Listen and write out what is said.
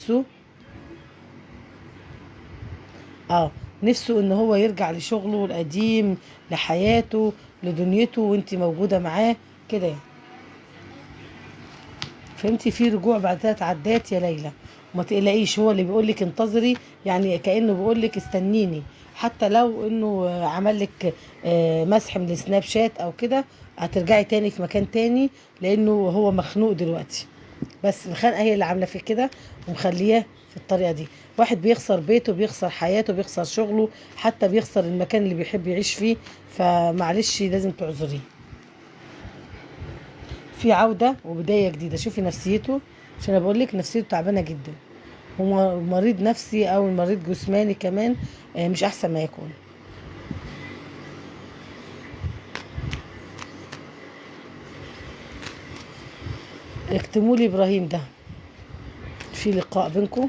نفسه نفسه ان هو يرجع لشغله القديم، لحياته، لدنيته، وانت موجودة معاه كده يعني. فهمتي؟ في رجوع بعد 3 عدات يا ليلى. وما تقلقيش، هو اللي بيقولك انتظري، يعني كأنه بيقولك استنيني. حتى لو انه عمل لك مسح من السناب شات او كده، هترجعي تاني في مكان تاني، لانه هو مخنوق دلوقتي. بس الخنقه هي اللي عامله فيه كده ومخليه في الطريقه دي. واحد بيخسر بيته، بيخسر حياته، بيخسر شغله، حتى بيخسر المكان اللي بيحب يعيش فيه. فمعلش لازم تعذريه. في عودة وبداية جديدة. شوفي نفسيته، عشان انا بقول لك نفسيته تعبانة جدا. هو مريض نفسي او مريض جسماني كمان، مش احسن ما يكون. اكتموا لي ابراهيم ده، في لقاء بينكم.